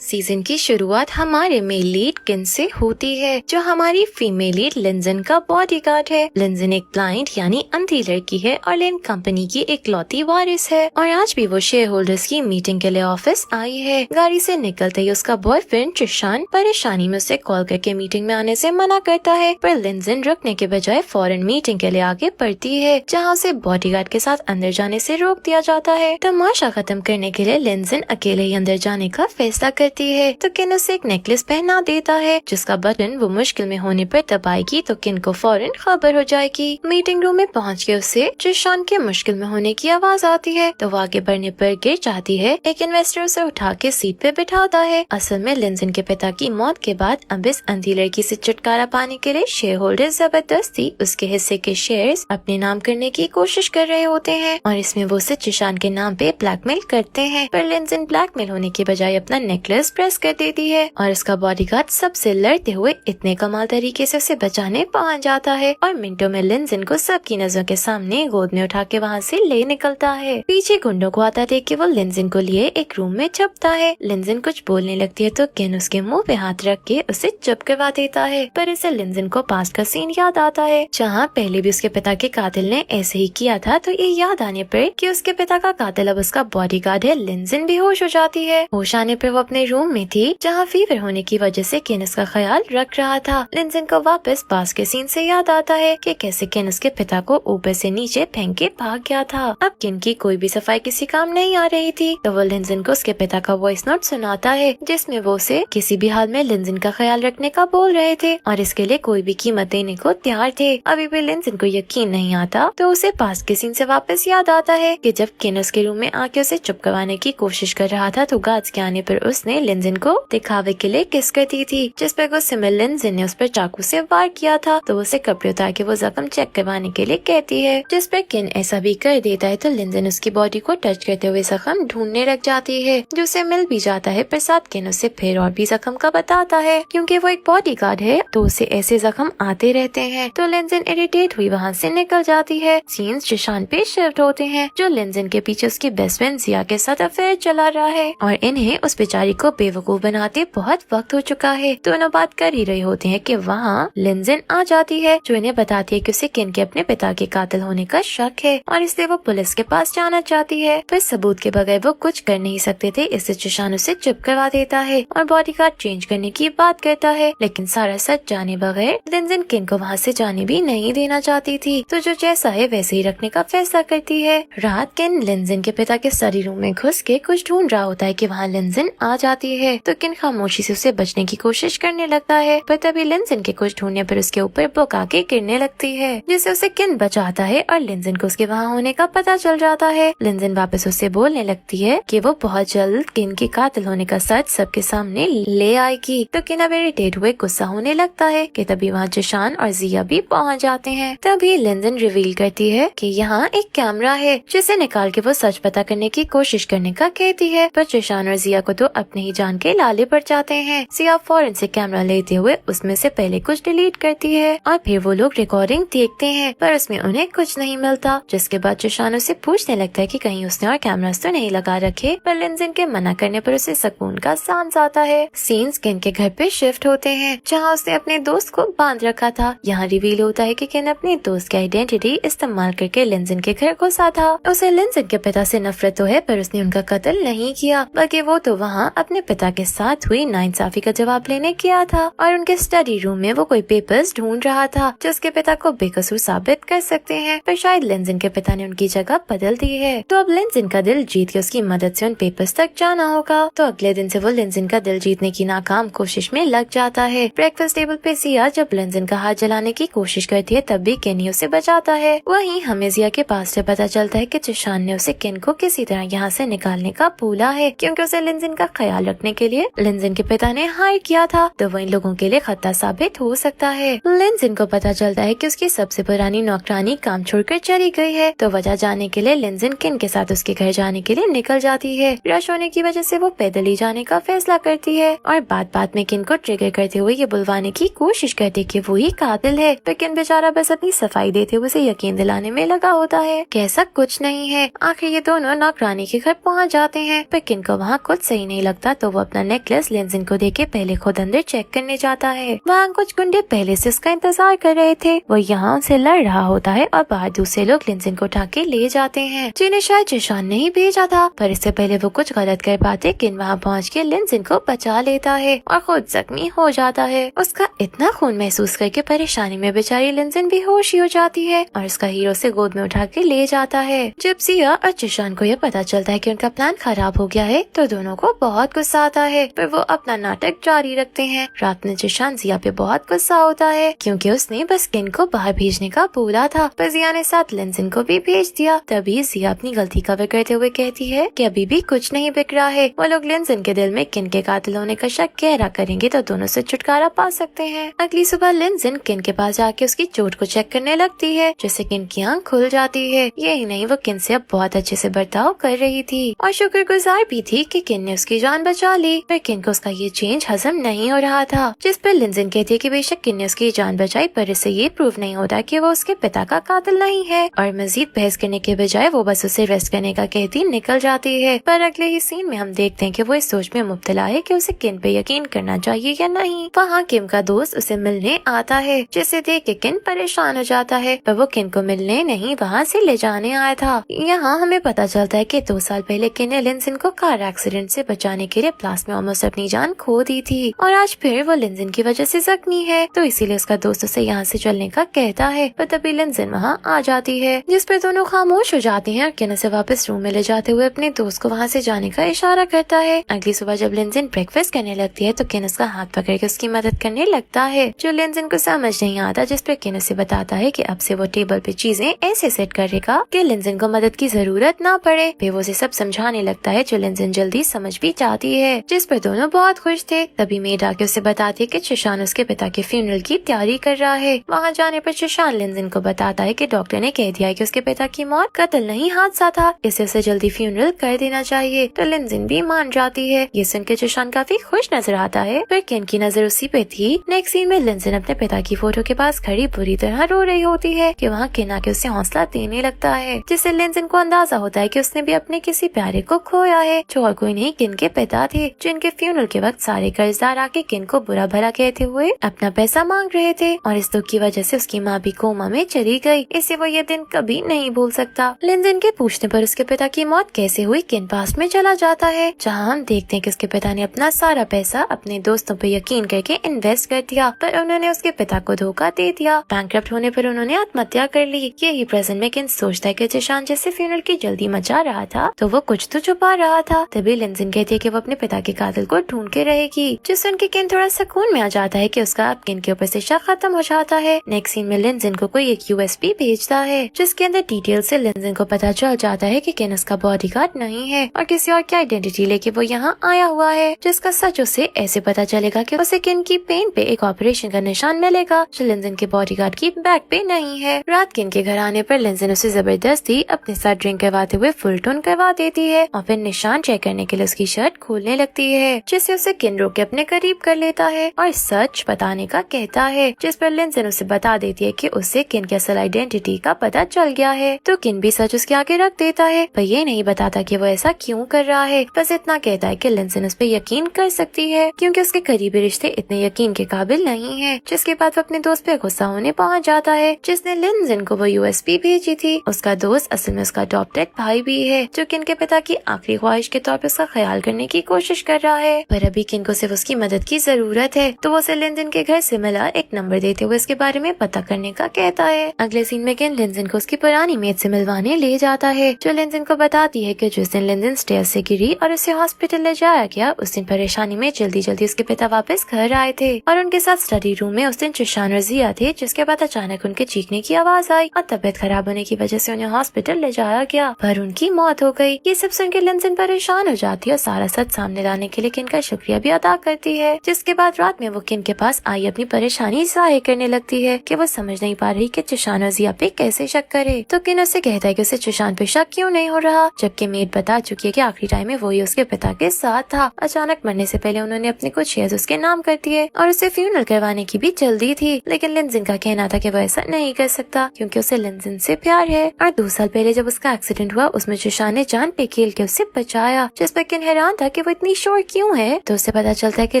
Season की शुरुआत हमारे मेल लीड किन से होती है, जो हमारी फीमेल लीड लिंजन का बॉडीगार्ड है। लिंजन एक ब्लाइंड यानी अंधी लड़की है और लिन कंपनी की इकलौती वारिस है और आज भी वो शेयर होल्डर्स की मीटिंग के लिए ऑफिस आई है। गाड़ी से निकलते ही उसका बॉयफ्रेंड ट्रिशान परेशानी में उसे कॉल करके मीटिंग में आने से मना करता है, पर लिंजन रुकने के बजाय फौरन मीटिंग के लिए आगे बढ़ती है, जहाँ उसे बॉडीगार्ड के साथ अंदर जाने से रोक दिया जाता है। तमाशा खत्म करने के लिए लिंजन अकेले ही अंदर जाने का फैसला करती है तो किन उसे एक नेकलेस पहना देता है, जिसका बटन वो मुश्किल में होने पर दबाएगी तो किन को फौरन खबर हो जाएगी। मीटिंग रूम में पहुँच के उसे ट्रिशान के मुश्किल में होने की आवाज आती है तो वो आगे बढ़ने पर गिर जाती है। एक इन्वेस्टर उसे उठा के सीट पे बिठाता है। असल में लिंजन के पिता की मौत के बाद अब इस अंधी लड़की से छुटकारा पाने के लिए शेयर होल्डर जबरदस्ती उसके हिस्से के शेयर्स अपने नाम करने की कोशिश कर रहे होते हैं और इसमें वो उसे ट्रिशान के नाम पे ब्लैकमेल करते हैं, पर लिंजन ब्लैकमेल होने के बजाय अपना नेकलेस प्रेस कर देती है और उसका बॉडीगार्ड सबसे लड़ते हुए इतने कमाल तरीके से उसे बचाने पहुंच जाता है और मिनटों में लिंजन को सबकी नजरों के सामने गोद में उठा के वहाँ से ले निकलता है। पीछे गुंडों को आता देख के वो लिंजन को लिए एक रूम में छुपता है। लिंजन कुछ बोलने लगती है तो किन उसके मुंह पे हाथ रख के उसे चुप करवा देता है, पर इसे लिंजन को पास का सीन याद आता है जहाँ पहले भी उसके पिता के कातिल ने ऐसे ही किया था। तो ये याद आने पर कि उसके पिता का कातिल अब उसका बॉडीगार्ड है, लिंजन बेहोश हो जाती है। होश आने पर वो अपने रूम में थी जहाँ फीवर होने की वजह से किन उसका ख्याल रख रहा था। लिंजन को वापस पास के सीन से याद आता है कि कैसे किन उसके पिता को ऊपर से नीचे फेंक के भाग गया था। अब किन की कोई भी सफाई किसी काम नहीं आ रही थी तो वो लिंजन को उसके पिता का वॉइस नोट सुनाता है जिसमें वो उसे किसी भी हाल में लिंजन का ख्याल रखने का बोल रहे थे और इसके लिए कोई भी कीमत देने को तैयार थे। अभी भी लिंजन को यकीन नहीं आता तो उसे पास के सीन से वापस याद आता है कि जब किन उसके रूम में आके उसे चुप करवाने की कोशिश कर रहा था तो गार्ड्स के आने पर उसने लिंजन को दिखावे के लिए किस करती थी, जिस पर गुस्से में लिंजन ने उस पर चाकू से वार किया था तो उसे कपड़े उतार के वो जख्म चेक करवाने के लिए कहती है, जिस पर किन ऐसा भी कर देता है तो लिंजन उसकी बॉडी को टच करते हुए जख्म ढूंढने लग जाती है, जो उसे मिल भी जाता है। पर साथ किन उसे फिर और भी जख्म का बताता है क्योंकि वो एक बॉडीगार्ड है तो उसे ऐसे जख्म आते रहते हैं। तो लिंजन इरिटेट हुई वहाँ से निकल जाती है। सीन्स ट्रिशान पे शिफ्ट होते हैं जो लिंजन के पीछे उसकी बेस्ट फ्रेंड जिया के साथ अफेयर चला रहा है और इन्हें उस बेचारी को बेवकूफ बनाते बहुत वक्त हो चुका है। दोनों बात कर ही रहे होते हैं कि वहाँ लिंजन आ जाती है जो इन्हें बताती है कि उसे किन के अपने पिता के कातिल होने का शक है और इसलिए वो पुलिस के पास जाना चाहती है, पर सबूत के बगैर वो कुछ कर नहीं सकते थे। इससे ट्रिशान उसे चुप करवा देता है और बॉडीगार्ड चेंज करने की बात करता है, लेकिन सारा सच जाने बगैर लिंजन किन को वहाँ से जाने भी नहीं देना चाहती थी तो जो जैसा है वैसे ही रखने का फैसला करती है। रात किन लिंजन के पिता के स्टडी रूम में घुस के कुछ ढूंढ रहा होता है कि वहाँ लिंजन आ जाती है तो किन खामोशी से उसे बचने की कोशिश करने लगता है, पर तभी लिंजन के कुछ ढूंढने पर उसके ऊपर बुक आके गिरने लगती है जिससे उसे किन बचाता है और लिंजन को उसके वहाँ होने का पता चल जाता है। लिंजन वापस उससे बोलने लगती है कि वो बहुत जल्द किन के कातिल होने का सच सबके सामने ले आएगी तो किन अब इरिटेट हुए गुस्सा होने लगता है कि तभी वहाँ ट्रिशान और जिया भी पहुँच जाते हैं। तभी लिंजन रिवील करती है कि यहाँ एक कैमरा है जिसे निकाल के वो सच पता करने की कोशिश करने का कहती है, पर ट्रिशान और जिया को तो अपने ही जान के लाले पड़ जाते हैं। जिया फौरन से कैमरा लेते हुए उसमें से पहले कुछ डिलीट करती है और फिर वो लोग रिकॉर्डिंग देखते हैं पर उसमें उन्हें कुछ नहीं मिलता, जिसके बाद ट्रिशान उसे पूछने लगता है कि कहीं उसने और कैमरास तो नहीं लगा रखे, पर लिंजन के मना करने पर उसे सुकून का सांस आता है। सीन्स किन के घर पे शिफ्ट होते हैं जहाँ उसने अपने दोस्त को बांध रखा था। यहाँ रिवील होता है कि किन अपने दोस्त की आइडेंटिटी इस्तेमाल करके लिंजन के घर घुसा था। उसे लिंजन के पिता से नफरत तो है पर उसने उनका कत्ल नहीं किया, बल्कि वो तो वहाँ अपने पिता के साथ हुई नाइंसाफी का जवाब लेने गया था और उनके स्टडी रूम में वो कोई पेपर्स ढूंढ रहा था जो उसके पिता को बेकसूर साबित कर सकते हैं, पर शायद लिंजन के पिता ने उनकी जगह बदल दी है। तो अब लिंजन का दिल जीत के उसकी मदद से उन पेपर्स तक जाना होगा। तो अगले दिन से वो लिंजन का दिल जीतने की नाकाम कोशिश में लग जाता है। ब्रेकफास्ट टेबल पे जिया जब लिंजन का हाथ जलाने की कोशिश करती है तब भी केनी उसे बचाता है। वहीं हमें जिया के पास से पता चलता है कि ट्रिशान ने उसे किन को किसी तरह यहाँ से निकालने का भूला है क्योंकि उसे लिंजन का ख्याल रखने के लिए लिंजन के पिता ने हायर किया था तो वो इन लोगों के लिए खतरा साबित हो सकता है। लिंजन को पता चलता है कि उसकी सबसे पुरानी नौकरानी काम छोड़कर चली गई है तो वजह जानने के लिए लिंजन किन के साथ उसके घर जाने के लिए निकल जाती है। रश होने की वजह से वो पैदल ही जाने का फैसला करती है और बात में किन को ट्रिगर करते हुए ये बुलवाने की कोशिश करती है कि वो ही कातिल है, पर किन बेचारा बस अपनी सफाई देते हुए उसे यकीन दिलाने में लगा होता है कि ऐसा कुछ नहीं है। आखिर ये दोनों नौकरानी के घर पहुँच जाते हैं पर किन को वहाँ कुछ सही नहीं लगता होता तो वो अपना नेकलेस लिंजिन को देके पहले खुद अंदर चेक करने जाता है। वहाँ कुछ गुंडे पहले से उसका इंतजार कर रहे थे। वो यहाँ उनसे लड़ रहा होता है और बाहर दूसरे लोग लिंजिन को उठा के ले जाते हैं, जिन्हें शायद जिशान ने ही भेजा था। पर इससे पहले वो कुछ गलत कर पाते किन वहाँ पहुँच के लिंजिन को बचा लेता है और खुद जख्मी हो जाता है। उसका इतना खून महसूस करके परेशानी में बेचारी लिंजिन बेहोश ही हो जाती है और उसका हीरो से गोद में उठा के ले जाता है। जब जिया और जिशान को यह पता चलता है कि उनका प्लान खराब हो गया है तो दोनों को बहुत गुस्सा आता है, पर वो अपना नाटक जारी रखते हैं। रात में जिशान जिया पे बहुत गुस्सा होता है क्योंकि उसने बस किन को बाहर भेजने का बोला था, पर जिया ने साथ लिंजिन को भी भेज दिया। तभी जिया अपनी गलती का कवर करते हुए कहती है कि अभी भी कुछ नहीं बिक रहा है। वो लोग लिंजिन के दिल में किन के कातिल होने का शक गहरा करेंगे तो दोनों से छुटकारा पा सकते हैं। अगली सुबह लिंजिन किन के पास जाके उसकी चोट को चेक करने लगती है, जिससे किन की आंख खुल जाती है। यही नहीं, वो किन से अब बहुत अच्छे से बर्ताव कर रही थी और शुक्रगुजार भी थी कि किन ने उसकी जान बचा ली। पर किन को उसका ये चेंज हजम नहीं हो रहा था, जिस पर लिंजिन कहती है कि बेशक किन ने उसकी जान बचाई पर इससे ये प्रूव नहीं होता कि वो उसके पिता का कातिल नहीं है। और मजीद बहस करने के बजाय वो बस उसे रेस्ट करने का कहती निकल जाती है। पर अगले ही सीन में हम देखते हैं कि वो इस सोच में मुब्तला है कि उसे किन पे यकीन करना चाहिए या नहीं। वहाँ किम का दोस्त उसे मिलने आता है, जिसे देख के किन परेशान हो जाता है, पर वो किन को मिलने नहीं वहाँ से ले जाने आया था। यहाँ हमें पता चलता है कि 2 साल पहले किन ने लिंजिन को कार एक्सीडेंट से बचाने के लिए प्लास में ऑलमोस्ट अपनी जान खो दी थी और आज फिर वो लिंजिन की वजह से जख्मी है, तो इसीलिए उसका दोस्त उसे यहाँ से चलने का कहता है। पर तभी लिंजिन वहाँ आ जाती है, जिस पर दोनों खामोश हो जाती हैं और किन उसे वापस रूम में ले जाते हुए अपने दोस्त को वहाँ से जाने का इशारा करता है। अगली सुबह जब लिंजिन ब्रेकफास्ट करने लगती है तो किन उसका हाथ पकड़ के उसकी मदद करने लगता है, जो लिंजिन को समझ नहीं आता, जिस पर किन उसे बताता है कि अब से वो टेबल पे चीजें ऐसे सेट करेगा कि लिंजिन को मदद की जरूरत ना पड़े। फिर वो उसे सब समझाने लगता है, जो लिंजिन जल्दी समझ भी जाती है, जिस पर दोनों बहुत खुश थे। तभी मेड आके उसे बताती है कि जिशान उसके पिता के फ्यूनरल की तैयारी कर रहा है। वहाँ जाने पर जिशान लिंजिन को बताता है कि डॉक्टर ने कह दिया है कि उसके पिता की मौत कत्ल नहीं हादसा था, इससे उसे जल्दी फ्यूनरल कर देना चाहिए। तो लिंजिन भी मान जाती है। ये सुन के जिशान काफी खुश नजर आता है, पर किन की नजर उसी पे थी। नेक्स्ट सीन में लिंजिन अपने पिता की फोटो के पास खड़ी बुरी तरह रो रही होती है कि वहाँ किन आके उसे हौसला देने लगता है, जिससे लिंजिन को अंदाजा होता है कि उसने भी अपने किसी प्यारे को खोया है, जो और कोई नहीं किन के पिता थे, जिनके फ्यूनरल के वक्त सारे कर्जदार आके किन को बुरा भला कहते हुए अपना पैसा मांग रहे थे और इस दुख की वजह से उसकी माँ भी कोमा में चली गई। इससे वो ये दिन कभी नहीं भूल सकता। लिंजिन के पूछने पर उसके पिता की मौत कैसे हुई किन पास में चला जाता है, जहाँ हम देखते हैं कि उसके पिता ने अपना सारा पैसा अपने दोस्तों पे यकीन करके इन्वेस्ट कर दिया, पर उन्होंने उसके पिता को धोखा दे दिया। बैंकरप्ट होने पर उन्होंने आत्महत्या कर ली। यही प्रेजेंट में किन सोचता है कि जिशान जैसे फ्यूनरल की जल्दी मचा रहा था तो वो कुछ तो छुपा रहा था। तभी लिंजिन कहती है कि वो अपने पिता के कातिल को ढूंढ के रहेगी, जिससे उनके किन थोड़ा सुकून में आ जाता है कि उसका अब किन के ऊपर से शक खत्म हो जाता है। नेक्स्ट सीन में लिंजिन को कोई एक यूएसबी भेजता है, जिसके अंदर डिटेल से लिंजिन को पता चल जाता है कि किन उसका बॉडीगार्ड नहीं है और किसी और की आइडेंटिटी लेके वो यहाँ आया हुआ है, जिसका सच उसे ऐसे पता चलेगा कि उसे किन की पेन पे एक ऑपरेशन का निशान मिलेगा, जो लिंजिन के बॉडीगार्ड की बैग पे नहीं है। रात किन के घर आने पर लिंजिन उसे जबरदस्ती अपने साथ ड्रिंक करवाते हुए फुल टोन करवा देती है और फिर निशान चेक करने के लिए उसकी शर्ट खोलने लगती है, जिससे उसे किन रोक के अपने करीब कर लेता है और सच बताने का कहता है, जिस पर लिंजिन उसे बता देती है कि उसे किन की असल आइडेंटिटी का पता चल गया है। तो किन भी सच उसके आगे रख देता है, पर ये नहीं बताता कि वो ऐसा क्यों कर रहा है। बस इतना कहता है कि लिंजिन उस पर यकीन कर सकती है क्योंकि उसके करीबी रिश्ते इतने यकीन के काबिल नहीं है। जिसके बाद वो अपने दोस्त पे गुस्सा होने पहुंच जाता है, जिसने लिंजिन को वो यूएसबी भेजी थी। उसका दोस्त असल में उसका अडॉप्टेड भाई भी है, जो किन के पिता की आखिरी ख्वाहिश के तौर पे उसका ख्याल करने की कोशिश कर रहा है। पर अभी किन को सिर्फ उसकी मदद की जरूरत है, तो वो उसे लिंजिन के घर से मिला एक नंबर देते हुए इसके बारे में पता करने का कहता है। अगले सीन में किन लिंजिन को उसकी पुरानी मेट से मिलवाने ले जाता है, जो लिंजिन को बताती है कि जिस दिन लिंजिन स्टेयर से गिरी और उसे हॉस्पिटल ले जाया गया, उस दिन परेशानी में जल्दी जल्दी उसके पिता वापस घर आए थे और उनके साथ स्टडी रूम में उस दिन जिशान और जिया थे, जिसके बाद अचानक उनके चीखने की आवाज आई और तबीयत खराब होने की वजह से उन्हें हॉस्पिटल ले जाया गया, पर उनकी मौत हो गई। ये सब सुनकर लिंजिन परेशान हो जाती है और सारा सच सामने लाने के लिए किन का शुक्रिया भी अदा करती है। जिसके बाद रात में वो किन के पास आई अपनी परेशानी जाहिर करने लगती है कि वो समझ नहीं पा रही कि जिशान और जिया पे कैसे शक करे। तो किन उससे कहता है कि उसे जिशान पे शक क्यों नहीं हो रहा, जबकि मेड बता चुकी है कि आखिरी टाइम में वही उसके पिता के साथ था। अचानक मरने से पहले उन्होंने अपने कुछ शेयर्स उसके नाम कर दिए और उसे फ्यूनरल करवाने की भी जल्दी थी, लेकिन लिंजिन का कहना था कि वो ऐसा नहीं कर सकता क्योंकि उसे लिंजिन से प्यार है। और 2 साल पहले जब उसका एक्सीडेंट हुआ उसमें जिशान ने जान पे खेल के उसे बचाया, जिस पर किन हैरान था कि वो इतनी श्योर क्यों है, तो उसे पता चलता है कि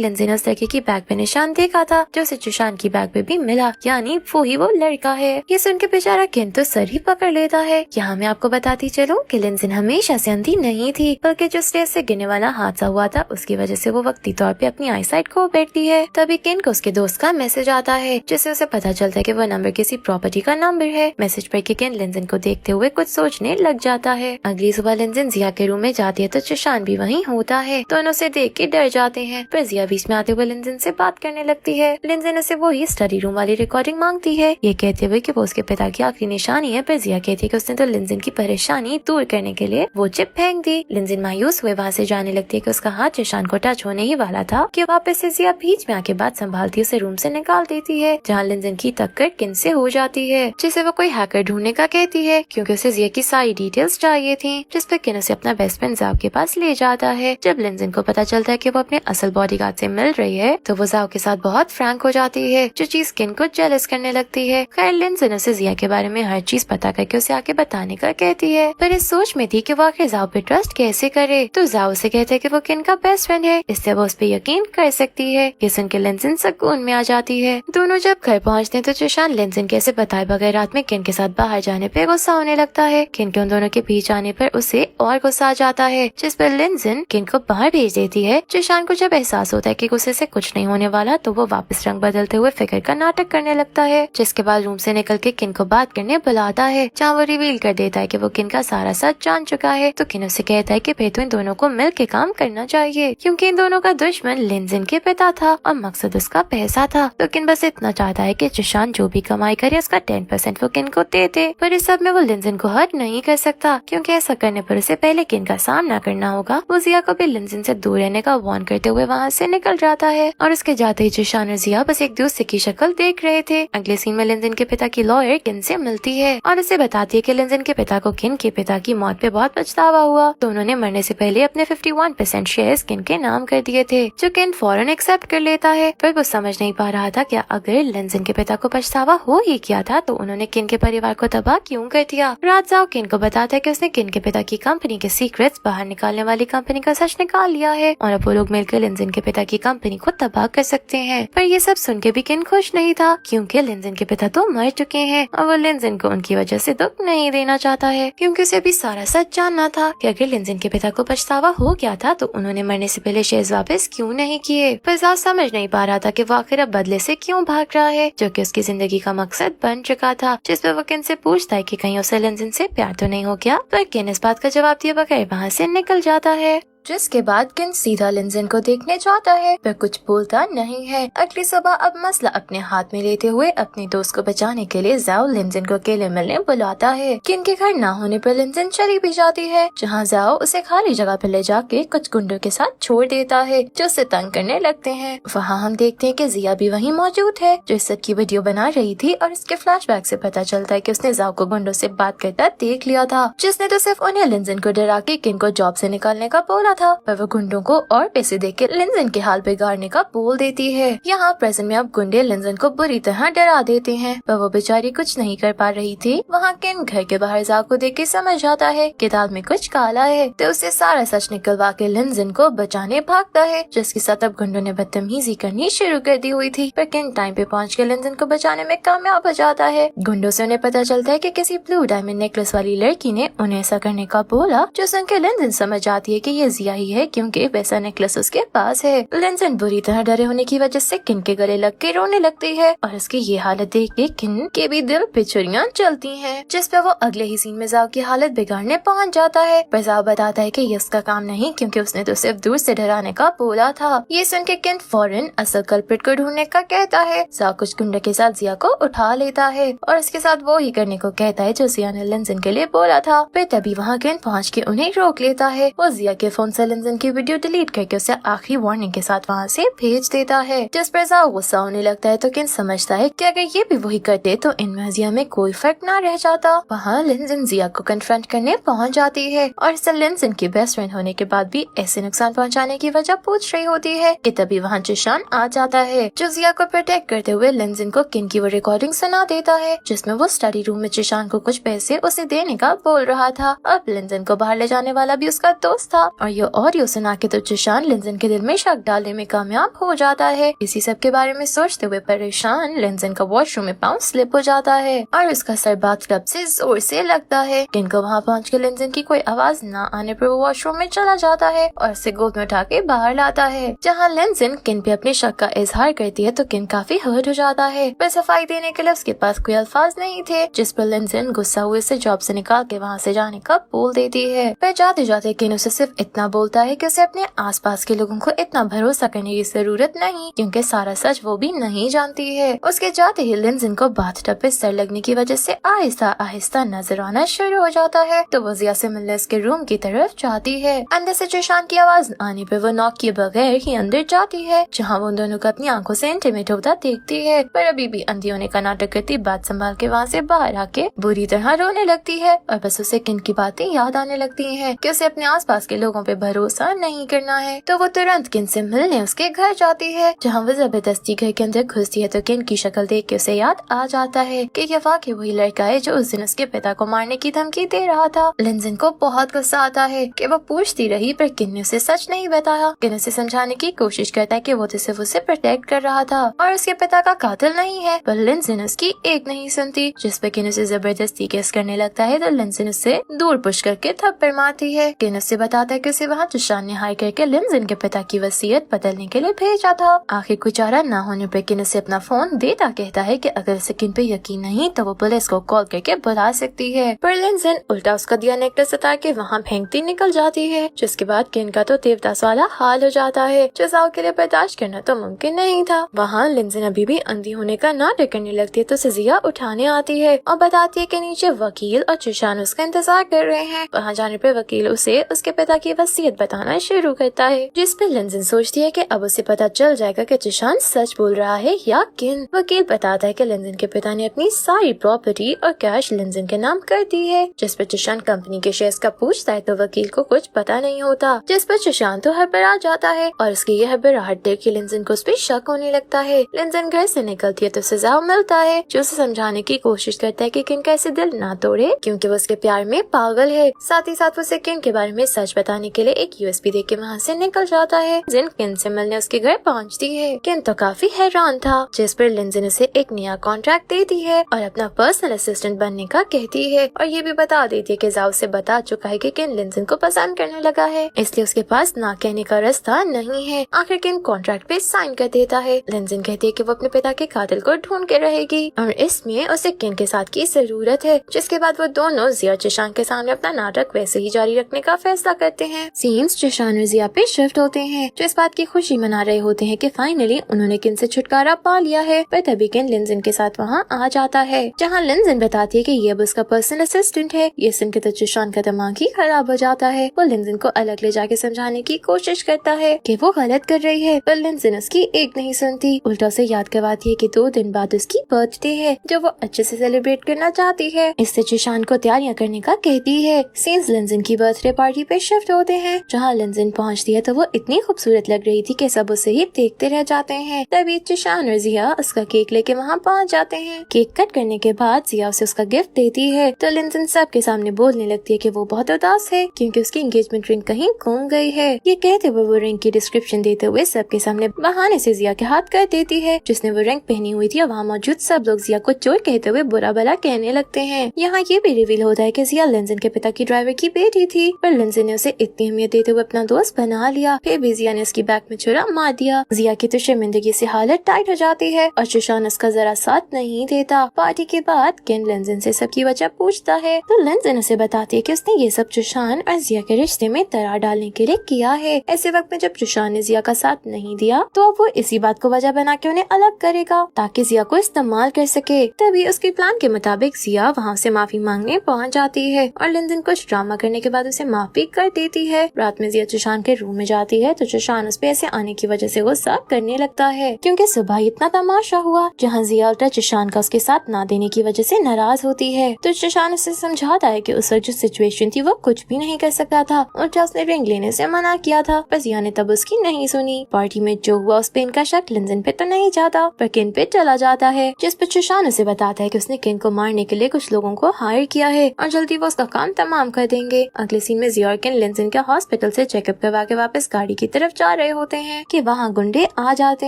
लिंजी ने उस लड़के की बैग पे निशान देखा था जो उसे जिशान की बैग पे भी मिला, यानी वो ही वो लड़का है। ये सुन के बेचारा केन तो सर ही पकड़ लेता है। यहाँ मैं आपको बताती चलूं कि लिंजी हमेशा से अंधी नहीं थी, बल्कि जो स्टेज से गिरने वाला हादसा हुआ था उसकी वजह से वो वक्ती तौर पे अपनी आईसाइट खो बैठती है। तभी केन को उसके दोस्त का मैसेज आता है जिससे उसे पता चलता है कि वो नंबर किसी प्रॉपर्टी का नंबर है। मैसेज पढ़ के केन लिंजी को देखते हुए कुछ सोचने लग जाता है। अगली सुबह लिंजी जिया के रूम में जाती है तो जिशान भी वहीं होता है। दोनों उसे देख के डर जाते हैं, पर जिया बीच में आते हुए लिंजी से बात करने लगती है। लिंजी उसे वो ही स्टडी रूम वाली रिकॉर्डिंग मांगती है, ये कहते हुए कि वो उसके पिता की आखिरी निशानी है। पर जिया कहती है कि उसने तो लिंजी की परेशानी दूर करने के लिए वो चिप फेंक दी। लिंजी मायूस हुए वहाँ से जाने लगती है कि उसका हाथ जिशान को टच होने ही वाला था कि वापस से जिया बीच में आके बात संभालती उसे रूम से निकाल देती है, जहाँ लिंजी की टक्कर किन से हो जाती है, जिसे वो कोई हैकर ढूंढने का कहती है क्योंकि उसे जिया की सारी डिटेल्स चाहिए थी। जिस पर किन उसे अपना बेस्ट फ्रेंड जाओ के पास ले जाता है। जब लिंजी को पता चलता है कि वो अपने असल बॉडीगार्ड से मिल रही है तो वो जाओ के साथ बहुत फ्रैंक हो जाती है, जो चीज किन को जेलस करने लगती है। खैर लिंजी उसे जिया के बारे में हर चीज पता करके उसे आके बताने का कहती है, पर इस सोच में थी कि वो आखिर जाओ पे ट्रस्ट कैसे करे। तो जाओ से कहते हैं कि वो किन का बेस्ट फ्रेंड है, इससे वो उस पे यकीन कर सकती है। ये सुन के लिंजी सुकून में आ जाती है। दोनों जब घर पहुँचते हैं तो जिशान लिंजी कैसे बताए बगैर रात में किन के साथ बाहर जाने पे गुस्सा होने लगता है। किन के उन दोनों के बीच आने पर उसे और गुस्सा आ जाता है, जिस पर लिंजी किन को बाहर भेज देती है। जिशान को जब एहसास होता है कि गुस्से से कुछ नहीं होने वाला तो वो वापस रंग बदलते हुए फिक्र का नाटक करने लगता है, जिसके बाद रूम से निकल के किन को बात करने बुलाता है, जहाँ वो रिवील कर देता है कि वो किन का सारा सच जान चुका है। तो किन उसे कहता है कि फिर तो इन दोनों को मिल के काम करना चाहिए, क्योंकि इन दोनों का दुश्मन लिंजी के पिता था और मकसद उसका पैसा था। तो किन बस इतना चाहता है कि जिशान जो भी कमाई करे उसका 10% वो किन को दे दे, पर इस सब में वो लिंजी को हर्ट नहीं कर सकता, क्योंकि ऐसा करने पर उसे पहले किन का सामना करना होगा। वो जिया को भी लिंजी से दूर रहने का वार्न करते हुए वहाँ से निकल जाता है और उसके जाते ही जिशान और जिया बस एक दूसरे की शक्ल देख रहे थे। अगले सीन में लिंजी के पिता की लॉयर किन से मिलती है और उसे बताती है कि लिंजी के पिता को किन के पिता की मौत पे बहुत पछतावा हुआ, तो उन्होंने मरने से पहले अपने 51% शेयर्स किन के नाम कर दिए थे, जो किन फौरन एक्सेप्ट कर लेता है। पर वो समझ नहीं पा रहा था कि अगर लिंजी के पिता को पछतावा हो ही किया था तो उन्होंने किन के परिवार को तबाह क्यों कर दिया। रात जाओ किन को बताता है कि उसने किन के पिता की कंपनी के सीक्रेट्स बाहर निकालने वाली कंपनी का सच निकाल लिया है और अब वो लोग मिलकर लिंजी के पिता की कंपनी को तबाह कर सकते हैं। पर ये सब सुन के भी किन खुश नहीं था, क्योंकि लिंजी के पिता तो मर चुके हैं और वो लिंजी को उनकी वजह से दुख नहीं देना चाहता है, क्योंकि उसे भी सारा सच जानना था कि अगर लिंजी के पिता को पछतावा हो गया था तो उन्होंने मरने से पहले शेयर्स वापस क्यों नहीं किए। पर जाओ समझ नहीं पा रहा था कि वो आखिर अब बदले से क्यों भाग रहा है, जो कि उसकी जिंदगी का मकसद बन चुका था। जिस पर वो किन से पूछता है कि कहीं उसे लिंजी से प्यार तो नहीं हो गया, पर किन इस बात का जवाब दिए बगैर वहाँ से निकल जाता है। जिसके बाद किन सीधा लिंजी को देखने जाता है, पर कुछ बोलता नहीं है। अगली सुबह अब मसला अपने हाथ में लेते हुए अपने दोस्त को बचाने के लिए जाओ लिंजी को अकेले मिलने बुलाता है। किन के घर ना होने पर लिंजी चली भी जाती है, जहाँ जाओ उसे खाली जगह पर ले जाके कुछ गुंडों के साथ छोड़ देता है जो उसे तंग करने लगते हैं। वहाँ हम देखते हैं कि जिया भी वहीं मौजूद है, जो इस सब की वीडियो बना रही थी और इसके फ्लैशबैक से पता चलता है कि उसने जाओ को गुंडों से बात करता देख लिया था, जिसने तो सिर्फ उन्हें लिंजी को डरा के किन को जॉब से निकालने का बोला था, पर वो गुंडों को और पैसे देके लिंजी के हाल बिगाड़ने का बोल देती है। यहाँ प्रेजेंट में अब गुंडे लिंजी को बुरी तरह डरा देते हैं, पर वो बेचारी कुछ नहीं कर पा रही थी। वहाँ किन घर के बाहर जाओ को देख के समझ आता है किताब में कुछ काला है, तो उसे सारा सच निकलवा के लिंजी को बचाने भागता है, जिसके साथ अब गुंडों ने बदतमीजी करनी शुरू कर दी हुई थी। पर किन टाइम पे पहुँच के लिंजी को बचाने में कामयाब हो जाता है। गुंडों से उन्हें पता चलता है कि किसी ब्लू डायमंड नेकलेस वाली लड़की ने उन्हें ऐसा करने का बोला, जो सुन के लिंजी समझ आती है कि ये जिया ही है, क्योंकि वैसा नेकलेस उसके पास है। लिंजी बुरी तरह डरे होने की वजह से किन के गले लग के रोने लगती है और उसकी ये हालत देख के किन के भी दिल पे छुरियां चलती हैं, जिस पे वो अगले ही सीन में जाओ की हालत बिगाड़ने पहुंच जाता है। पर जाओ बताता है कि ये उसका काम नहीं, क्योंकि उसने तो सिर्फ दूर से डराने का बोला था। ये सुन के किन फौरन असल कल्प्रिट को ढूंढने का कहता है। जाओ कुछ गुंडे के साथ जिया को उठा लेता है और उसके साथ वो ही करने को कहता है जो जिया ने लिंजी के लिए बोला था। पर तभी वहाँ किन पहुँच के उन्हें रोक लेता है। वो जिया के फोन से लिंजी की वीडियो डिलीट करके उसे आखिरी वार्निंग के साथ वहाँ से भेज देता है, जिस पर जाओ गुस्सा होने लगता है। तो किन समझता है कि अगर ये भी वही करते तो इनमें जिया में कोई फर्क ना रह जाता। वहाँ लिंजी जिया को कन्फ्रंट करने पहुँच जाती है और इससे लिंजी की बेस्ट फ्रेंड होने के बाद भी ऐसे नुकसान पहुँचाने की वजह पूछ रही होती है कि तभी वहाँ जिशान आ जाता है, जो जिया को प्रोटेक्ट करते हुए लिंजी को किन की वो रिकॉर्डिंग सुना देता है, जिसमें वो स्टडी रूम में जिशान को कुछ पैसे उसे देने का बोल रहा था। अब लिंजी को बाहर ले जाने वाला भी उसका दोस्त था और ये ऑडियो सुना के तो जिशान लिंजन के दिल में शक डालने में कामयाब हो जाता है। इसी सब के बारे में सोचते हुए परेशान लिंजन का वॉशरूम में पाँव स्लिप हो जाता है और उसका सर बाथटब से जोर से लगता है। किन को वहाँ पहुँच के लिंजन की कोई आवाज न आने पर वो वॉशरूम में चला जाता है और उसे गोद में उठा के बाहर लाता है। जहाँ लिंजन किन पे अपने शक का इजहार करती है तो किन काफी हर्ट हो जाता है, पर सफाई देने के लिए उसके पास कोई अल्फाज नहीं थे, जिस पर लिंजन गुस्सा हुए से जॉब से निकाल के वहाँ से जाने का बोल देती है। पर जाते जाते किन उसे सिर्फ इतना बोलता है कि उसे अपने आसपास के लोगों को इतना भरोसा करने की जरूरत नहीं, क्योंकि सारा सच वो भी नहीं जानती है। उसके जाते ही लिंजन को बाथटब पे सर लगने की वजह से आहिस्ता आहिस्ता नजर आना शुरू हो जाता है, तो वो जिया से मिलने उसके रूम की तरफ जाती है। अंदर से जिशान की आवाज आने पर वो नॉक किए बगैर ही अंदर जाती है, जहाँ वो दोनों को अपनी आंखों से इंटीमेट होता देखती है। पर अभी भी अंधी होने का नाटक करती बात संभाल के वहाँ से बाहर आके बुरी तरह रोने लगती है और बस उसे किन की बातें याद आने लगती हैं कि उसे अपने आसपास के लोगों पे भरोसा नहीं करना है। तो वो तुरंत किन से मिलने उसके घर जाती है, जहाँ वो जबरदस्ती घर के अंदर घुसती है तो किन की शक्ल देख के उसे याद आ जाता है कि ये वाकई वही लड़का है जो उस दिन उसके पिता को मारने की धमकी दे रहा था। लिंजन को बहुत गुस्सा आता है कि वो पूछती रही पर किन ने उसे सच नहीं बताया। किन उसे समझाने की कोशिश करता है कि वो तो सिर्फ उसे प्रोटेक्ट कर रहा था और उसके पिता का कातिल नहीं है, पर लिंजन उसकी एक नहीं सुनती, जिस पर किन उसे जबरदस्ती किस करने लगता है तो लिंजन उससे दूर पुश करके थप्पड़ मारती है। किन उससे बताता है कि उसे वहाँ जिशान ने हायर करके लिंजन के पिता की वसीयत बदलने के लिए भेजा था। आखिर कोई चारा न होने पर किन उसे अपना फोन देता कहता है कि अगर उसे किन पे यकीन नहीं तो वो पुलिस को कॉल करके बुला सकती है, पर लिंजन उल्टा उसका दिया नेकलेस उतार के वहाँ फेंकती निकल जाती है, जिसके बाद किन का तो देवदास वाला हाल हो जाता है, जो साव के लिए बर्दाश्त करना तो मुमकिन नहीं था। वहाँ लिंजन अभी भी अंधी होने का नाटक करने लगती है तो जिया उठाने आती है और बताती है कि नीचे वकील और जिशान उसका इंतजार कर रहे हैं। वहाँ जाने पर वकील उसे उसके पिता की वसीयत बताना शुरू करता है, जिस पर लिंजन सोचती है कि अब उसे पता चल जाएगा कि जिशान सच बोल रहा है या किन। वकील बताता है कि लिंजन के पिता ने अपनी सारी प्रॉपर्टी और कैश लिंजन के नाम कर दी है, जिस पर जिशान कंपनी के शेयर्स का पूछता है तो वकील को कुछ पता नहीं होता, जिस पर जिशान तो हड़बड़ा जाता है और उसकी यह हड़बड़ाहट देख के लिंजन को उस पर शक होने लगता है। लिंजन घर से निकलती है तो सजाव मिलता है, जो उसे समझाने की कोशिश करता है कि किन का ऐसे दिल ना तोड़े क्योंकि वो उसके प्यार में पागल है। साथ ही साथ वो उसे किन के बारे में सच बताने के लिए एक यूएसबी देके वहाँ से निकल जाता है। जिन किन से मिलने उसके घर पहुँचती है। किन तो काफी हैरान था, जिस पर लिंजन उसे एक नया कॉन्ट्रैक्ट देती है और अपना पर्सनल असिस्टेंट बनने का कहती है और ये भी बता देती है कि जाओ से बता चुका है कि किन लिंजन को पसंद करने लगा है, इसलिए उसके पास ना कहने का रास्ता नहीं है। आखिर किन कॉन्ट्रैक्ट पे साइन कर देता है। लिंजन कहती है कि वो अपने पिता के कातिल को ढूंढ के रहेगी और इसमें उसे किन के साथ की जरूरत है, जिसके बाद वो दोनों जिया जिशान के सामने अपना नाटक वैसे ही जारी रखने का फैसला करते हैं। सीन्स जिशान और जिया पे शिफ्ट होते हैं, जो इस बात की खुशी मना रहे होते हैं कि फाइनली उन्होंने किन से छुटकारा पा लिया है, पर तभी किन लिंजन के साथ वहाँ आ जाता है, जहाँ लिंजन बताती है कि ये अब उसका पर्सनल असिस्टेंट है। ये सुन के तो जिशान का दिमाग ही खराब हो जाता है। वो लिंजन को अलग ले जाके समझाने की कोशिश करता है कि वो गलत कर रही है, पर लिंजन उसकी एक नहीं सुनती, उल्टा से याद करवाती है कि 2 दिन बाद उसकी बर्थडे है जो वो अच्छे से सेलिब्रेट करना चाहती है। इससे जिशान को तैयारियां करने का कहती है। सीन्स लिंजन की बर्थडे पार्टी पे शिफ्ट होते हैं, जहाँ लिंजन पहुँचती है तो वो इतनी खूबसूरत लग रही थी कि सब उसे ही देखते रह जाते हैं। तभी जिशान और जिया उसका केक लेके वहाँ पहुँच जाते हैं। केक कट करने के बाद जिया उसे उसका गिफ्ट देती है तो लिंजन सबके सामने बोलने लगती है कि वो बहुत उदास है क्योंकि उसकी एंगेजमेंट रिंग कहीं गुम गई है। ये कहते हुए वो रिंग की डिस्क्रिप्शन देते हुए सबके सामने बहाने से जिया के हाथ कर देती है, जिसने वो रिंग पहनी हुई थी और वहाँ मौजूद सब लोग जिया को चोर कहते हुए बुरा भला कहने लगते हैं। यहाँ ये भी रिवील होता है कि जिया लिंजन के पिता की ड्राइवर की बेटी थी, पर लिंजन ने उसे इतनी अहमियत देते हुए अपना दोस्त बना लिया। फिर भी जिया ने उसकी बैग में छुरा मार दिया। जिया की तो शर्मिंदगी से हालत टाइट हो जाती है और जिशान उसका जरा साथ नहीं देता। पार्टी के बाद किन लिंजन से सबकी वजह पूछता है तो लिंजन उसे बताती है कि उसने ये सब जिशान और जिया के रिश्ते में दरार डालने के लिए किया है। ऐसे वक्त में जब जिशान ने जिया का साथ नहीं दिया तो वो इसी बात को वजह बना के उन्हें अलग करेगा ताकि जिया को इस्तेमाल कर सके। तभी उसके प्लान के मुताबिक जिया वहाँ से माफी मांगने पहुँच जाती है और लिंजन कुछ ड्रामा करने के बाद उसे माफी कर देती है। रात में जिया जिशान के रूम में जाती है तो जिशान उस पे ऐसे आने की वजह से गुस्सा करने लगता है क्योंकि सुबह इतना तमाशा हुआ जहाँ जिया उल्टा जिशान का उसके साथ ना देने की वजह से नाराज होती है। तो जिशान उसे समझाता है कि उस वक्त जो सिचुएशन थी वो कुछ भी नहीं कर सकता था, उल्टा उसने रिंग लेने से मना किया था, पर जिया ने तब उसकी नहीं सुनी। पार्टी में जो हुआ उस पे इनका शक लिंजन पे तो नहीं जाता पर किन पे चला जाता है, जिस पर जिशान उसे बताता है कि उसने किन को मारने के लिए कुछ लोगों को हायर किया है और जल्दी वो उसका काम तमाम कर देंगे। अगले सीन में जिया और किन लिंजन के हॉस्पिटल से चेकअप करवा के वापस गाड़ी की तरफ जा रहे होते हैं कि वहाँ गुंडे आ जाते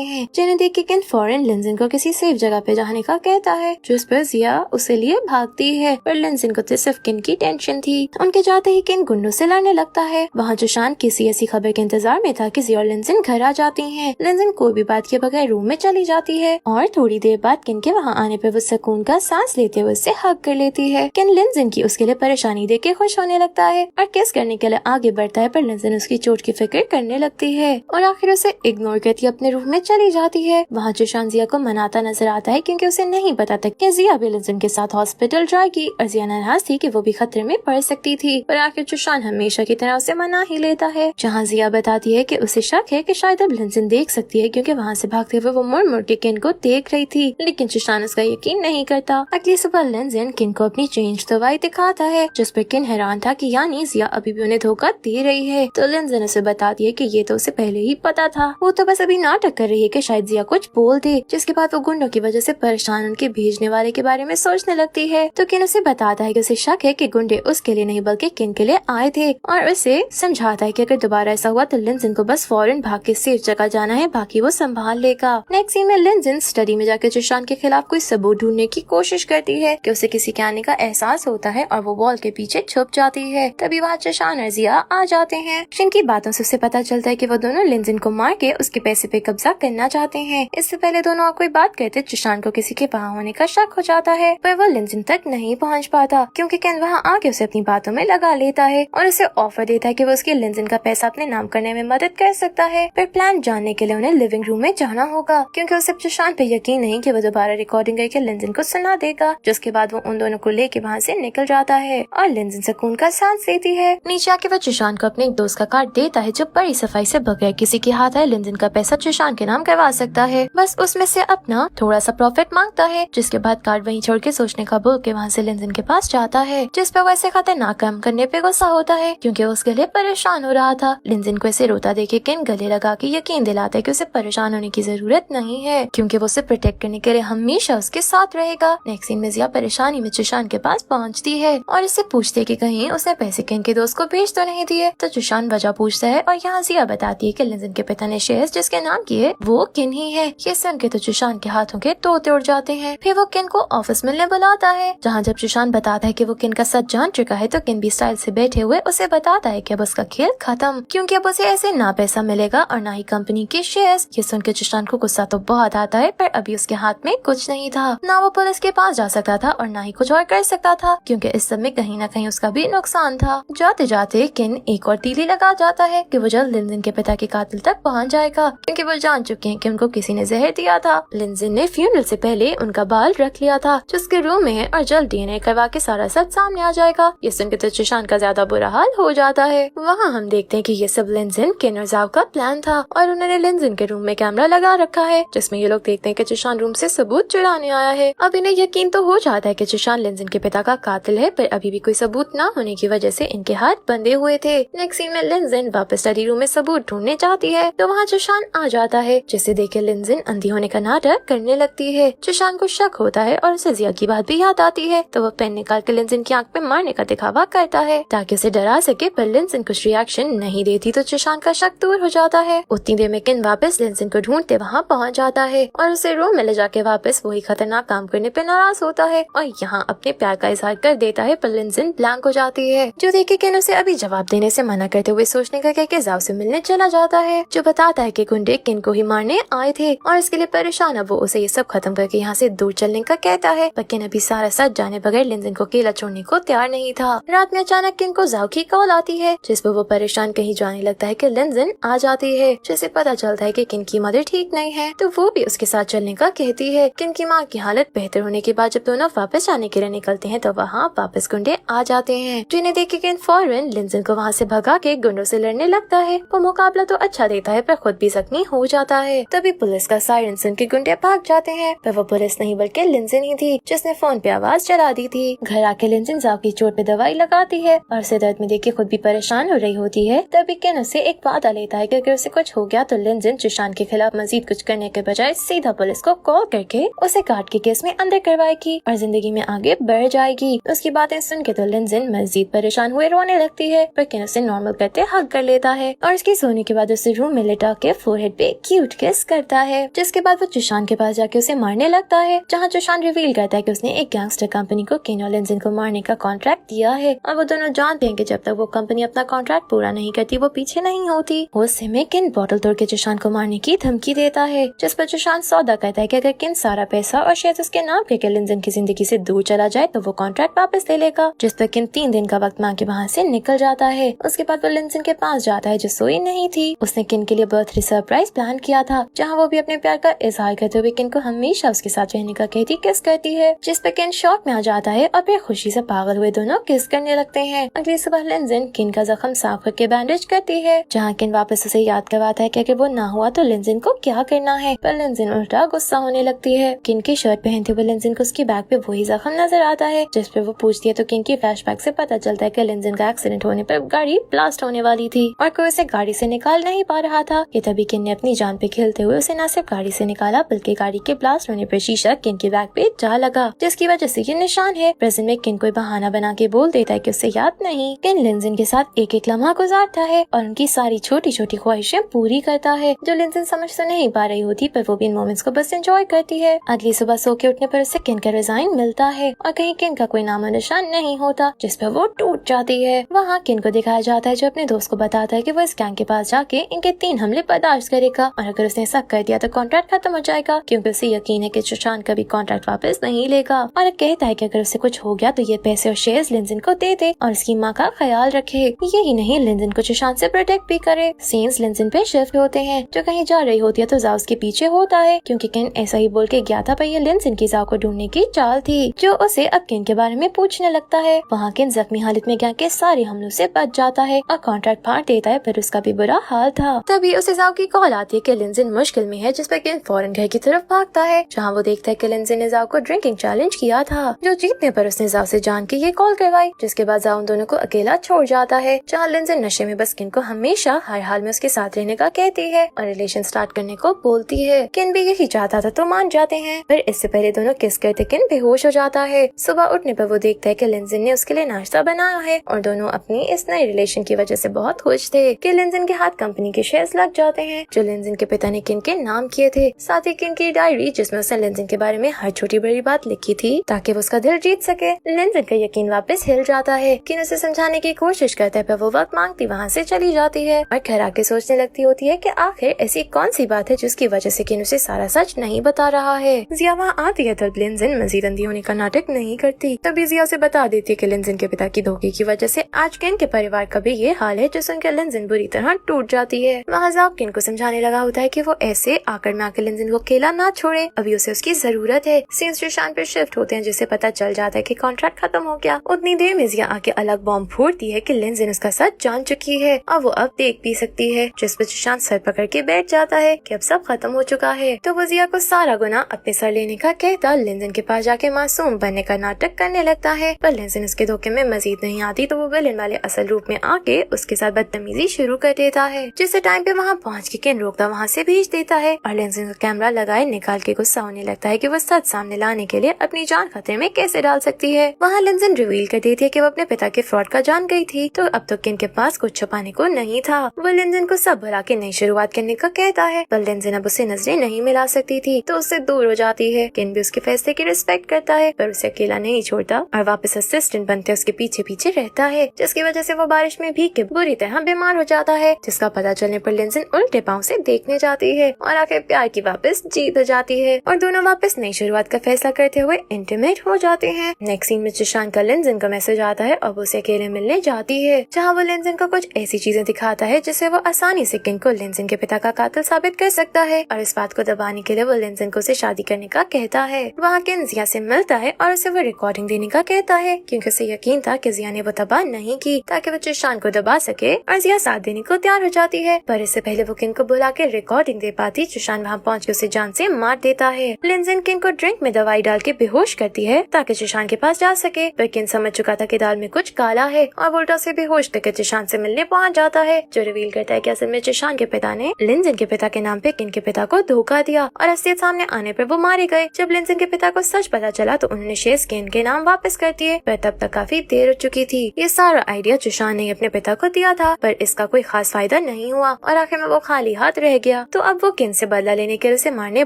हैं, जिन्हें देख के किन फौरन लिंजन को किसी सेफ जगह पे जाने का कहता है, जिस पर जिया उसे लिए भागती है। पर लिंजन को तो सिर्फ किन की टेंशन थी। उनके जाते ही किन गुंडों से लड़ने लगता है। वहाँ जोशान किसी ऐसी खबर के इंतजार में था कि जिया और लिंजन घर आ जाती है। लिंजन कोई भी बात के बगैर रूम में चली जाती है और थोड़ी देर बाद किन के वहाँ आने पर वो सुकून का सांस लेते हुए उससे हग कर लेती है। किन लिंजन की उसके लिए परेशानी देख के खुश होने लगता है और किस करने के लिए आगे बढ़ता है, पर लिंजन उसकी चोट की फिक्र करने लगती है और आखिर उसे इग्नोर करती अपने रूम में चली जाती है। वहाँ जोशान जिया को मनाता नजर आता है क्योंकि उसे नहीं पता था कि जिया भी लिंजन के साथ हॉस्पिटल जाएगी और जिया नाराज थी कि वो भी खतरे में पड़ सकती थी, पर आखिर जोशान हमेशा की तरह उसे मना ही लेता है। जहाँ जिया बताती है कि उसे शक है कि शायद अब लिंजन देख सकती है क्योंकि वहाँ से भागते हुए वो मुड़ मुड़ के किन को देख रही थी, लेकिन जोशान उसका यकीन नहीं करता। अगली सुबह लिंजन किन को अपनी चेंज दवाई दिखाता है, जिस पर किन हैरान था कि यानी जिया अभी भी उन्हें धोखा दे रही है। तो लिंजन उसे बताती है कि ये तो उसे पहले ही पता था, वो तो बस अभी नाटक कर रही है कि शायद जिया कुछ बोल दे। जिसके बाद वो गुंडों की वजह से परेशान उनके भेजने वाले के बारे में सोचने लगती है। तो किन उसे बताता है कि उसे शक है कि गुंडे उसके लिए नहीं बल्कि किन के लिए आए थे और उसे समझाता है कि अगर दोबारा ऐसा हुआ तो लिंजन को बस फौरन भाग के सेफ जगह जाना है, बाकी वो संभाल लेगा। नेक्स्ट सीन में लिंजन स्टडी में जाकर जोशान के खिलाफ कोई सबूत ढूंढने की कोशिश करती है कि उसे किसी के आने का एहसास होता है और वो वॉल के पीछे छुप जाती है। तभी वहाँ जोशान और जिया आ जाते हैं। जिनकी बातों से उसे पता चलता है कि वो दोनों लिंजन को मार के उसके पैसे पे कब्जा करना चाहते हैं। इससे पहले दोनों और कोई बात करते जोशान को किसी के वहाँ होने का शक हो जाता है, पर वो लिंजन तक नहीं पहुँच पाता क्योंकि केन वहाँ आके उसे अपनी बातों में लगा लेता है और उसे ऑफर देता है कि वो उसके लिंजन का पैसा अपने नाम करने में मदद कर सकता है। पर प्लान जानने के लिए उन्हें लिविंग रूम में जाना होगा क्योंकि उसे जोशान पे यकीन नहीं कि वो दोबारा रिकॉर्डिंग करके लिंजन को सुना देगा। जिसके बाद वो उन दोनों को लेके वहाँ से निकल जाता है और लिंजन सुकून का सांस लेती है। नीचे आके वो जोशान को अपने एक दोस्त का कार्ड देता है जो बड़ी सफाई से बगैर किसी के हाथ आए लिंजन का पैसा जोशान के नाम करवा सकता है, बस उसमें से अपना थोड़ा सा प्रॉफिट मांगता है। जिसके बाद कार्ड वहीं छोड़ के सोचने का बोल के वहाँ से लिंजन के पास जाता है, जिस पर वैसे खतरनाक काम करने पे गुस्सा होता है क्योंकि वो उसके लिए परेशान हो रहा था। लिंजन को ऐसे रोता देखे किन गले लगा के यकीन दिलाता है कि उसे परेशान होने की जरूरत नहीं है क्योंकि वो उसे प्रोटेक्ट करने के लिए हमेशा उसके साथ रहेगा। नेक्स्ट सीन में जिया परेशानी में जोशान के पास पहुँचती है और इससे पूछती है कि कहीं उसने पैसे किन के दोस्त को भेज तो नहीं दिए। तो जोशान वजह पूछता है और यहाँ जिया बताती है कि लिंजन के पिता ने शेयर्स जिसके नाम किए वो किन ही है। ये सुन के तो जोशान के हाथों के तोते उड़ जाते हैं। फिर वो किन को ऑफिस मिलने बुलाता है, जहाँ जब जोशान बताता है कि वो किन का सच जान चुका है तो किन भी स्टाइल से बैठे हुए उसे बताता है कि अब उसका खेल खत्म क्योंकि अब उसे ऐसे ना पैसा मिलेगा और ना ही कंपनी के शेयर्स। ये सुन के जोशान को गुस्सा तो बहुत आता है, पर अभी उसके हाथ में कुछ नहीं था, ना वो पुलिस के पास जा सकता था और ना ही कुछ और कर सकता था क्योंकि इस सब में कहीं ना कहीं उसका भी नुकसान था। जाते जाते किन एक और तीली लगा जाता है कि वो जल्द लिंजन के पिता के कातिल तक पहुंच जाएगा क्योंकि वो जान चुके हैं कि उनको किसी ने जहर दिया था। लिंजन ने फ्यूनरल से पहले उनका बाल रख लिया था जिसके रूम में है और जल्द डीएनए करवा के सारा सच सामने आ जाएगा। ये सुनकर तो जोशान का ज्यादा बुरा हाल हो जाता है। वहाँ हम देखते हैं कि ये सब लिंजन किन और जाव का प्लान था और उन्होंने लिंजन के रूम में कैमरा लगा रखा है जिसमें ये लोग देखते हैं कि जोशान रूम से सबूत चुराने आया है। अब इन्हें यकीन तो हो जाता है कि जोशान लिंजन के पिता का कातिल है, पर अभी भी कोई सबूत न होने की वजह से इनके हाथ बंधे हुए थे। नेक्स्ट सीन में लिंजन वापस स्टडी रूम में सबूत ढूंढने जाती है तो वहाँ जोशान आ जाता है, जिसे देखे लिंजन अंधी होने का नाटक करने लगती है। जोशान को शक होता है और उसे जिया की बात भी याद आती है तो वो पेन निकाल के लिंजन की आंख पे मारने का दिखावा करता है ताकि उसे डरा सके, पर लिंजन कुछ रिएक्शन नहीं देती तो जोशान का शक दूर हो जाता है। उतनी देर में किन वापस लिंजन को ढूंढते वहाँ पहुँच जाता है और उसे रूम में ले जाके वापस वही खतरनाक काम करने पे नाराज होता है और यहाँ अपने प्यार का इजहार कर देता है, पर लिंजन ब्लैंक हो जाती है जो देख के किन उसे अभी जवाब देने से मना करते हुए सोचने का कहके जाव से मिलने चला जाता है, जो बताता है कि गुंडे किन को ही मारने आए थे और इसके लिए परेशान अब वो उसे ये सब खत्म करके यहाँ से दूर चलने का कहता है। पर किन अभी सारा सच जाने बगैर लिंजन को अकेला छोड़ने को तैयार नहीं था। रात में अचानक किन को जाव की कॉल आती है जिस पर वो परेशान कहीं जाने लगता है कि लिंजन आ जाती है, जिसे पता चलता है कि किन की मदर ठीक नहीं है तो वो भी उसके साथ चलने का कहती है। किन की माँ की हालत बेहतर होने के बाद जब दोनों वापस जाने के लिए निकलते हैं तो वहाँ वापस गुंडे आ जाते हैं, जिन्हें देख के किन फौरन लिंजन को वहाँ से भगा के गुंडों से लड़ने लगता है। वो मुकाबला तो अच्छा देता है पर खुद भी जख्मी हो जाता है। तभी पुलिस का सायरन सुन के गुंडे भाग जाते हैं, पर वो पुलिस नहीं बल्कि लिंजन ही थी जिसने फोन पे आवाज चला दी थी। घर आके लिंजन जाव की चोट पे दवाई लगाती है और उसे दर्द में देख के खुद भी परेशान हो रही होती है। तभी किन उसे एक वादा लेता है कि अगर उसे कुछ हो गया तो लिंजन जोशान के खिलाफ मजीद कुछ करने के बजाय सीधा पुलिस को कॉल करके उसे काट के केस में अंदर करवाएगी और जिंदगी में आगे बढ़ जाएगी। उसकी बातें सुन के तो लिंजन मजीद परेशान हुए रोने लगती है, पर किन उसे नॉर्मल करते हग कर लेता है और उसके सोने के बाद उसे रूम में लेटा के फोरहेड पे क्यूट किस करता है, जिसके बाद वो चुशान के पास जाके उसे मारने लगता है, जहाँ चुशान रिवील करता है कि उसने एक गैंगस्टर कंपनी को किन और लिंजिन को मारने का कॉन्ट्रैक्ट दिया है और वो दोनों जानते हैं कि जब तक वो कंपनी अपना कॉन्ट्रैक्ट पूरा नहीं करती वो पीछे नहीं होती। उससे में किन बोतल तोड़ के चुशान को मारने की धमकी देता है, जिस पर चुशान सौदा कहता है कि अगर किन सारा पैसा और शेयर उसके नाम लेकर लिंजिन की जिंदगी से दूर चला जाए तो वो कॉन्ट्रैक्ट वापस ले लेगा, जिस पर किन 3 दिन का वक्त मांग के वहाँ से निकल जाता है। उसके बाद वो लिंजिन के पास जाता है जो सोई नहीं थी। उसने किन के लिए बर्थडे सरप्राइज प्लान किया था, जहाँ वो भी अपने प्यार का इजहार करते हुए किन को हमेशा उसके साथ रहने का कहती किस करती है, जिस पर किन शॉक में आ जाता है और फिर खुशी से पागल हुए दोनों किस करने लगते हैं। अगली सुबह लिंजिन किन का जख्म साफ करके बैंडेज करती है, जहाँ किन वापस उसे याद करवाता है कि अगर वो ना हुआ तो लिंजिन को क्या करना है, पर लिंजिन उल्टा गुस्सा होने लगती है। किन की शर्ट पहनते हुए लिंजिन को उसकी बैग पे वही जख्म नजर आता है, जिस पर वो पूछती है तो किन की फ्लैशबैक से पता चलता है कि लिंजिन का एक्सीडेंट होने पर गाड़ी ब्लास्ट होने वाली थी और कोई उसे गाड़ी से निकाल नहीं पा रहा था। कि तभी किन ने अपनी जान पे खेलते हुए उसे न सिर्फ गाड़ी से निकाला बल्कि गाड़ी के ब्लास्ट होने पर शीशा किन की बैग पे जा लगा, जिसकी वजह से ये निशान है। प्रेजेंट में किन कोई बहाना बना के बोल देता है कि उसे याद नहीं। किन लिंजिन के साथ एक एक लम्हा गुजारता है और उनकी सारी छोटी छोटी ख्वाहिशें पूरी करता है, जो लिंजिन समझ तो नहीं पा रही होती पर वो भी इन मोमेंट्स को बस एंजॉय करती है। अगली सुबह सो के उठने पर उसे किन का रिजाइन मिलता है और कहीं किन का कोई नामो निशान नहीं होता, जिस पर वो टूट जाती है। वहाँ किन को दिखाया जाता है जो अपने दोस्त को बताता है कि वो इस गैंग के पास जाके इनके 3 हमले बर्दाश्त करेगा और अगर उसने ऐसा कर दिया तो कॉन्ट्रैक्ट खत्म हो जाएगा, क्योंकि उसे यकीन है कि चुशान कभी कॉन्ट्रैक्ट वापस नहीं लेगा और कहता है कि अगर उसे कुछ हो गया तो ये पैसे और शेयर्स लिंजिन को दे दे और उसकी माँ का ख्याल रखे। यही नहीं, लिंजिन को चुशान से प्रोटेक्ट भी करे। सीन्स लिंजिन पे शिफ्ट होते हैं, जो कहीं जा रही होती है तो जाओ उसके पीछे होता है, क्योंकि किन ऐसा ही बोल के गया था पर ये लिंजिन की जाओ को ढूंढने की चाल थी, जो उसे अब किन के बारे में पूछने लगता है। वहाँ किन जख्मी हालत में गैंग के सारे हमलों से बच जाता है और कॉन्ट्रैक्ट फाड़ देता है, पर उसका भी बुरा हाल था। तभी उसे जाओ की कॉल आती है कि लिंजिन मुश्किल में है, जिस पर किन फौरन घर की तरफ भागता है, जहाँ वो देखता है कि लिंजिन ने जाओ को ड्रिंकिंग चैलेंज किया था, जो जीतने पर उसने जाओ से जान के ये कॉल करवाई, जिसके बाद जाओ उन दोनों को अकेला छोड़ जाता है, जहाँ लिंजिन नशे में बस किन को हमेशा हर हाल में उसके साथ रहने का कहती है और रिलेशन स्टार्ट करने को बोलती है। किन भी यही चाहता था तो मान जाते हैं, पर इससे पहले दोनों किस करते किन बेहोश हो जाता है। सुबह उठने पर वो देखता है कि लिंजिन ने उसके लिए नाश्ता बनाया है और दोनों अपनी इस नई रिलेशन की वजह से बहुत खुश थे कि लिंजिन के हाथ कंपनी के शेयर्स लग जाते हैं, जो लिंजिन के पिता ने किन के नाम किए थे। साथ ही किन की डायरी जिसमें उसने लिंजिन के बारे में हर छोटी बड़ी बात लिखी थी ताकि वो उसका दिल जीत सके। लिंजिन का यकीन वापस हिल जाता है। किन उसे समझाने की कोशिश करता है पर वो वक्त मांगती वहाँ से चली जाती है और घर आके सोचने लगती होती है कि आखिर ऐसी कौन सी बात है जिसकी वजह से किन उसे सारा सच नहीं बता रहा है। जिया वहाँ आती है तब लिंजिन मजीद अंधी होने का नाटक नहीं करती, तभी जिया उसे बता देती है कि लिंजिन के पिता की धोखे की वजह से आज किन के परिवार का भी ये हाल है, जो सुनकर लिंजिन बुरी तरह टूट जाती है। वहाँ जाओ किन को समझाने लगा होता है कि वो ऐसे आकर में आकर लिंजिन को अकेला ना छोड़े, अभी उसे उसकी जरूरत है। सीन्स चुशान पर शिफ्ट होते हैं, जिससे पता चल जाता है कि कॉन्ट्रैक्ट खत्म हो गया। उतनी देर में जिया आके अलग बॉम्ब फोड़ती है कि लिंजिन उसका सच जान चुकी है और वो अब देख भी सकती है, जिस पर चुशान सर पकड़ के बैठ जाता है कि अब सब खत्म हो चुका है। तो वो जिया को सारा गुना अपने सर लेने का कहता लिंजिन के पास जाके मासूम बनने का नाटक करने लगता है, पर लिंजिन उसके धोखे में मजीद नहीं आती तो वो विलेन वाले असल रूप में आके उसके साथ बदतमीजी शुरू कर देता है, जिससे टाइम पे वहाँ पहुँच के किन रोकता वहाँ से भेज देता है और लिंजिन को कैमरा लगाए निकाल के गुस्सा होने लगता है कि वो सच सामने लाने के लिए अपनी जान खतरे में कैसे डाल सकती है। वहाँ लिंजिन रिवील कर देती है कि वो अपने पिता के फ्रॉड का जान गई थी, तो अब तो किन के पास कुछ छुपाने को नहीं था। वो लिंजिन को सब भुला के नई शुरुआत करने का कहता है, पर लिंजिन अब उसे नजरें नहीं मिला सकती थी तो उससे दूर हो जाती है। किन भी उसके फैसले की रिस्पेक्ट करता है, पर उसे अकेला नहीं छोड़ता और वापस असिस्टेंट बनते उसके पीछे पीछे रहता है, जिसकी वजह से वो बारिश में भीग के बुरी तरह बीमार हो जाता है, जिसका पता चलने पर लिंजिन उल्टे पाँव से देखने जाती है और आखिर प्यार की वापस जीत हो जाती है और दोनों वापस नई शुरुआत का फैसला करते हुए इंटीमेट हो जाते हैं। नेक्स्ट सीन में चुशान का लिंजिन का मैसेज आता है और वो उसे अकेले मिलने जाती है, जहाँ वो लिंजिन को कुछ ऐसी चीजें दिखाता है जिससे वो आसानी से किन को लिंजिन के पिता का कातिल साबित कर सकता है और इस बात को दबाने के लिए वो लिंजिन को उसे शादी करने का कहता है। वहाँ किन जिया से मिलता है और उसे वो रिकॉर्डिंग देने का कहता है, क्योंकि उसे यकीन था कि जिया ने वो तबाह नहीं की ताकि वो चुशान को दबा सके और जिया साथ देने को तैयार हो जाती है, पर इससे पहले वो किन को बुला के रिकॉर्डिंग दे पाती चुशान वहाँ पहुँच के उसे जान से मार देता है। लिंजिन किन को ड्रिंक में दवाई डाल के बेहोश करती है ताकि चुशान के पास जा सके, पर किन समझ चुका था कि दाल में कुछ काला है और उल्टा से बेहोश करके चुशान से मिलने पहुँच जाता है, जो रिवील करता है कि असल में चुशान के पिता ने लिंजिन के पिता के नाम पे किन के पिता को धोखा दिया और असलियत सामने आने पर वो मारे गए। जब लिंजिन के पिता को सच पता चला तो उन्होंने शेयर्स किन के नाम वापस कर दिए, पर तब तक काफी देर हो चुकी थी। ये सारा आइडिया चुशान उन्होंने ही अपने पिता को दिया था, पर इसका कोई खास फायदा नहीं हुआ और आखिर में वो खाली हाथ रह गया। तो अब वो किन से बदला लेने के लिए उसे मारने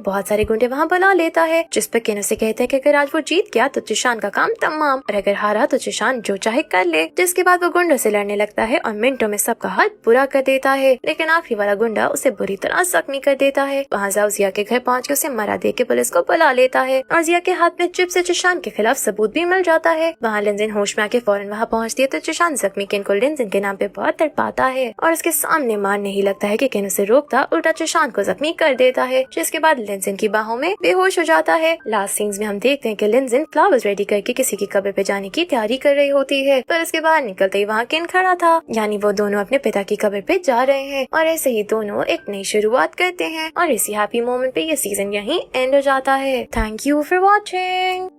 बहुत सारे गुंडे वहाँ बुला लेता है, जिस पर किन उसे कहते हैं कि अगर आज वो जीत गया तो जिशान का काम तमाम, और अगर हारा तो जिशान जो चाहे कर ले। जिसके बाद वो गुंडों से लड़ने लगता है और मिनटों में सबका हाथ बुरा कर देता है, लेकिन आखिरी वाला गुंडा उसे बुरी तरह जख्मी कर देता है। वहाँ जाओ जिया के घर पहुँच के उसे मरा दे के पुलिस को बुला लेता है और जिया के हाथ में चिप से जिशान के खिलाफ सबूत भी मिल जाता है। वहाँ लिंजिन होश में आके फौरन वहाँ पहुँचती है तो जिशान जख्मी किन को लिंजिन के नाम पे बहुत तड़पाता है और उसके सामने मारने ही लगता है कि किन उसे रोकता उल्टा जिशान को जख्मी कर देता है, जिसके बाद लिंजिन की बाहों में बेहोश हो जाता है। लास्ट सीन्स में हम देखते हैं कि लिंजिन फ्लावर्स रेडी करके किसी की कब्र पे जाने की तैयारी कर रही होती है, पर उसके बाहर निकलते ही वहाँ किन खड़ा था, यानी वो दोनों अपने पिता की कब्र पे जा रहे हैं और ऐसे ही दोनों एक नई शुरुआत करते हैं और इसी हैप्पी मोमेंट पे ये सीजन यहीं एंड हो जाता है। Thank you for watching.